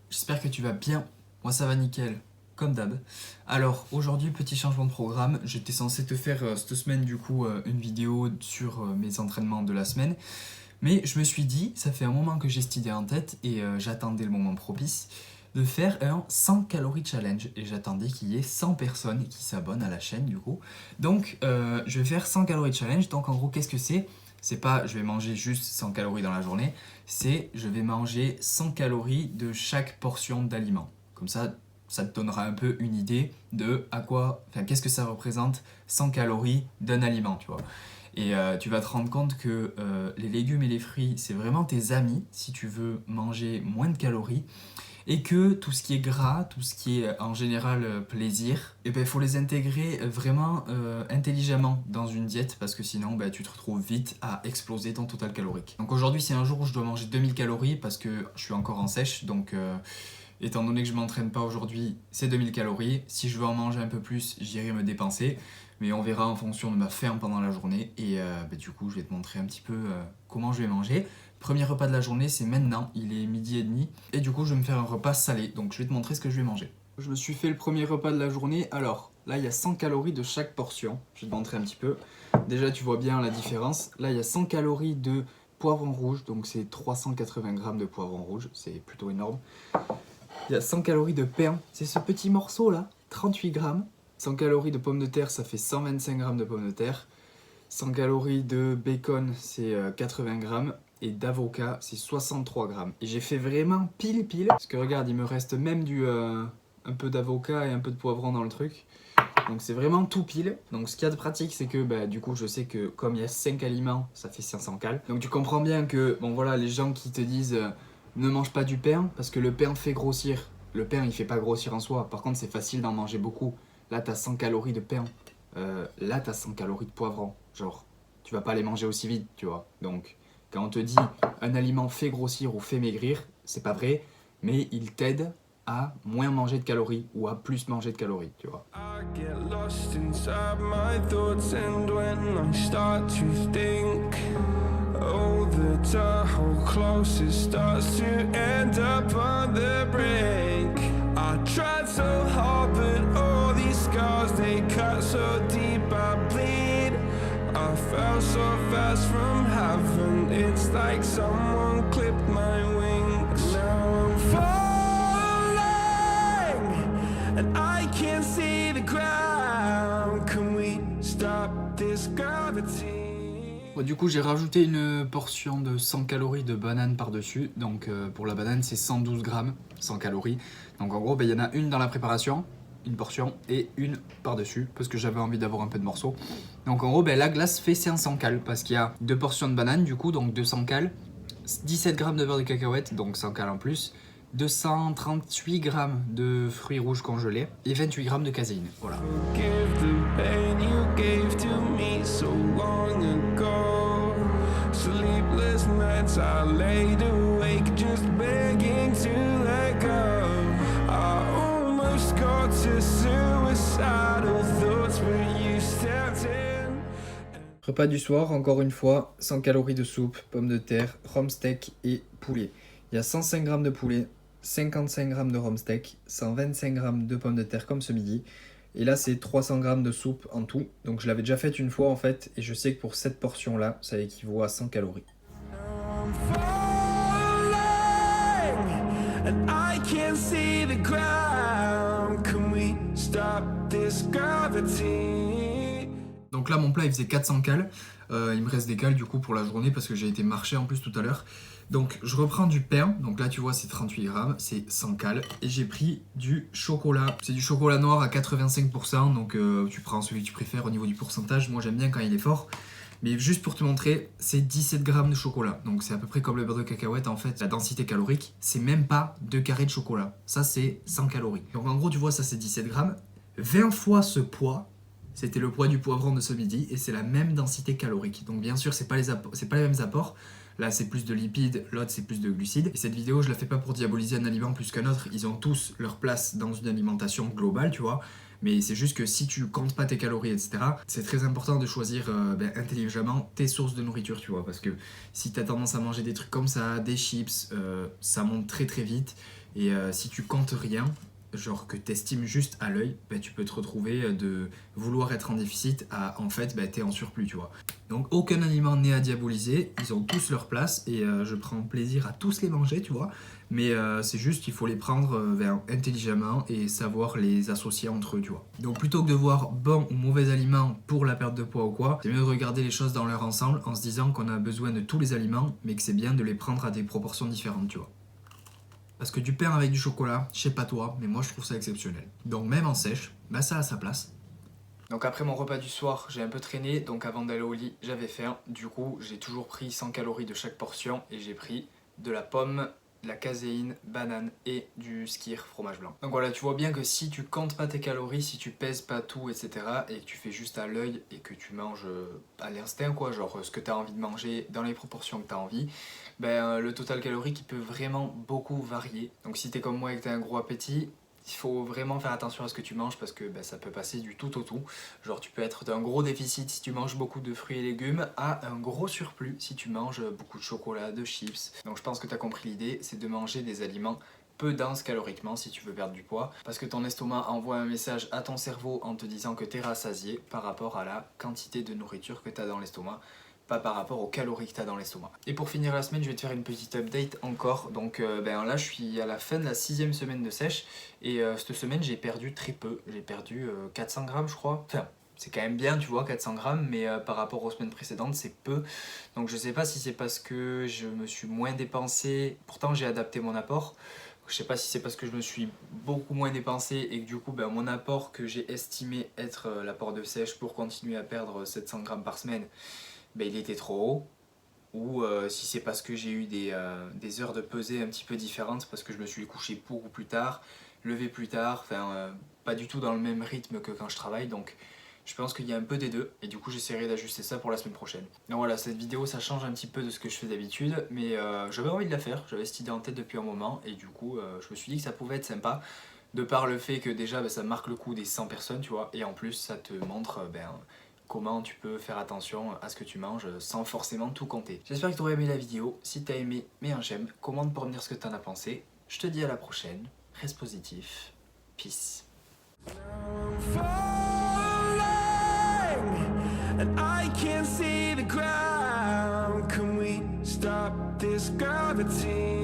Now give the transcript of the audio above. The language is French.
j'espère que tu vas bien. Moi ça va nickel, comme d'hab. Alors aujourd'hui, petit changement de programme. J'étais censé te faire cette semaine du coup une vidéo sur mes entraînements de la semaine. Mais je me suis dit, ça fait un moment que j'ai cette idée en tête et j'attendais le moment propice de faire un 100 calories challenge. Et j'attendais qu'il y ait 100 personnes qui s'abonnent à la chaîne du coup. Donc je vais faire 100 calories challenge. Donc en gros, qu'est-ce que c'est? C'est pas je vais manger juste 100 calories dans la journée, c'est je vais manger 100 calories de chaque portion d'aliment. Comme ça te donnera un peu une idée de qu'est-ce que ça représente 100 calories d'un aliment, tu vois. Et tu vas te rendre compte que les légumes et les fruits, c'est vraiment tes amis si tu veux manger moins de calories. Et que tout ce qui est gras, tout ce qui est en général plaisir, il faut les intégrer vraiment intelligemment dans une diète parce que sinon tu te retrouves vite à exploser ton total calorique. Donc aujourd'hui c'est un jour où je dois manger 2000 calories parce que je suis encore en sèche, donc étant donné que je m'entraîne pas aujourd'hui, c'est 2000 calories. Si je veux en manger un peu plus, j'irai me dépenser. Mais on verra en fonction de ma faim pendant la journée. Et du coup, je vais te montrer un petit peu comment je vais manger. Premier repas de la journée, c'est maintenant. Il est 12h30. Et du coup, je vais me faire un repas salé. Donc, je vais te montrer ce que je vais manger. Je me suis fait le premier repas de la journée. Alors, là, il y a 100 calories de chaque portion. Je vais te montrer un petit peu. Déjà, tu vois bien la différence. Là, il y a 100 calories de poivron rouge. Donc, c'est 380 grammes de poivron rouge. C'est plutôt énorme. Il y a 100 calories de pain. C'est ce petit morceau là. 38 grammes. 100 calories de pommes de terre, ça fait 125 grammes de pommes de terre. 100 calories de bacon, c'est 80 grammes. Et d'avocat, c'est 63 grammes. Et j'ai fait vraiment pile. Parce que regarde, il me reste même un peu d'avocat et un peu de poivron dans le truc. Donc c'est vraiment tout pile. Donc ce qu'il y a de pratique, c'est que du coup, je sais que comme il y a 5 aliments, ça fait 500 calories. Donc tu comprends bien que, bon voilà, les gens qui te disent ne mange pas du pain, parce que le pain fait grossir. Le pain, il fait pas grossir en soi. Par contre, c'est facile d'en manger beaucoup. Là, t'as 100 calories de pain. Là, t'as 100 calories de poivron. Genre, tu vas pas les manger aussi vite, tu vois. Donc, quand on te dit un aliment fait grossir ou fait maigrir, c'est pas vrai, mais il t'aide à moins manger de calories ou à plus manger de calories, tu vois. I get lost inside my thoughts and when I start to think oh, the Tahoe closest starts to end up on the brink. I tried so hard, but all these scars, they cut so deep, I bleed. I fell so fast from heaven, it's like someone clipped my wings. Now I'm falling, and I can't see the ground. Can we stop this gravity? Bon, du coup, j'ai rajouté une portion de 100 calories de banane par-dessus. Donc, pour la banane, c'est 112 grammes, 100 calories. Donc, en gros, il y en a une dans la préparation, une portion, et une par-dessus, parce que j'avais envie d'avoir un peu de morceaux. Donc, en gros, la glace fait 500 calories, parce qu'il y a deux portions de banane, du coup, donc 200 calories, 17 grammes de beurre de cacahuète, donc 100 calories en plus, 238 grammes de fruits rouges congelés et 28 grammes de caséine. Voilà. Sleepless nights I laid awake just begging to let go. I almost got to suicidal thoughts but you stepped in. Repas du soir, encore une fois, 100 calories de soupe, pommes de terre, rhum steak et poulet. Il y a 105 grammes de poulet, 55 grammes de rhum steak, 125 grammes de pommes de terre comme ce midi. Et là, c'est 300 grammes de soupe en tout. Donc je l'avais déjà fait une fois en fait. Et je sais que pour cette portion-là, ça équivaut à 100 calories. Donc là, mon plat, il faisait 400 cales. Il me reste des cales du coup pour la journée parce que j'ai été marcher en plus tout à l'heure. Donc je reprends du pain, donc là tu vois c'est 38 grammes, c'est 100 cales. Et j'ai pris du chocolat, c'est du chocolat noir à 85%, donc tu prends celui que tu préfères au niveau du pourcentage. Moi j'aime bien quand il est fort. Mais juste pour te montrer, c'est 17 grammes de chocolat. Donc c'est à peu près comme le beurre de cacahuète en fait. La densité calorique, c'est même pas 2 carrés de chocolat. Ça c'est 100 calories. Donc en gros tu vois ça c'est 17 grammes. 20 fois ce poids, c'était le poids du poivron de ce midi et c'est la même densité calorique. Donc bien sûr c'est pas les mêmes apports. Là, c'est plus de lipides, l'autre, c'est plus de glucides. Et cette vidéo, je la fais pas pour diaboliser un aliment plus qu'un autre. Ils ont tous leur place dans une alimentation globale, tu vois. Mais c'est juste que si tu comptes pas tes calories, etc., c'est très important de choisir intelligemment tes sources de nourriture, tu vois. Parce que si tu as tendance à manger des trucs comme ça, des chips, ça monte très très vite. Et si tu comptes rien, genre que tu estimes juste à l'œil, bah, tu peux te retrouver de vouloir être en déficit à en fait bah, t'es en surplus, tu vois. Donc aucun aliment n'est à diaboliser, ils ont tous leur place et je prends plaisir à tous les manger, tu vois. Mais c'est juste qu'il faut les prendre intelligemment et savoir les associer entre eux, tu vois. Donc plutôt que de voir bon ou mauvais aliments pour la perte de poids ou quoi, c'est mieux de regarder les choses dans leur ensemble en se disant qu'on a besoin de tous les aliments, mais que c'est bien de les prendre à des proportions différentes, tu vois. Parce que du pain avec du chocolat, je sais pas toi, mais moi je trouve ça exceptionnel. Donc même en sèche, bah ça a sa place. Donc après mon repas du soir, j'ai un peu traîné, donc avant d'aller au lit, j'avais faim. Du coup, j'ai toujours pris 100 calories de chaque portion et j'ai pris de la pomme, de la caséine, banane et du skyr fromage blanc. Donc voilà, tu vois bien que si tu comptes pas tes calories, si tu pèses pas tout, etc. et que tu fais juste à l'œil et que tu manges à l'instinct quoi, genre ce que tu as envie de manger dans les proportions que tu as envie, ben, le total calorique il peut vraiment beaucoup varier. Donc si t'es comme moi et que t'as un gros appétit, il faut vraiment faire attention à ce que tu manges parce que ben, ça peut passer du tout au tout. Genre tu peux être d'un gros déficit si tu manges beaucoup de fruits et légumes à un gros surplus si tu manges beaucoup de chocolat, de chips. Donc je pense que tu as compris l'idée, c'est de manger des aliments peu denses caloriquement si tu veux perdre du poids parce que ton estomac envoie un message à ton cerveau en te disant que tu es rassasié par rapport à la quantité de nourriture que tu as dans l'estomac, pas par rapport aux calories que tu as dans l'estomac. Et pour finir la semaine, je vais te faire une petite update encore. Donc là, je suis à la fin de la 6e semaine de sèche et cette semaine, j'ai perdu très peu. J'ai perdu 400 grammes, je crois. Enfin, c'est quand même bien, tu vois, 400 grammes, mais par rapport aux semaines précédentes, c'est peu. Donc je sais pas si c'est parce que je me suis moins dépensé. Pourtant, j'ai adapté mon apport. Je sais pas si c'est parce que je me suis beaucoup moins dépensé et que du coup mon apport que j'ai estimé être l'apport de sèche pour continuer à perdre 700 grammes par semaine, ben, il était trop haut, ou si c'est parce que j'ai eu des heures de pesée un petit peu différentes, parce que je me suis couché beaucoup plus tard, levé plus tard, enfin pas du tout dans le même rythme que quand je travaille, donc je pense qu'il y a un peu des deux, et du coup j'essaierai d'ajuster ça pour la semaine prochaine. Donc voilà, cette vidéo ça change un petit peu de ce que je fais d'habitude, mais j'avais envie de la faire, j'avais cette idée en tête depuis un moment, et du coup je me suis dit que ça pouvait être sympa, de par le fait que déjà ça marque le coup des 100 personnes, tu vois, et en plus ça te montre comment tu peux faire attention à ce que tu manges sans forcément tout compter. J'espère que tu auras aimé la vidéo. Si tu as aimé, mets un j'aime, commente pour me dire ce que tu en as pensé. Je te dis à la prochaine. Reste positif. Peace. And I can't see the ground. Can we stop this gravity?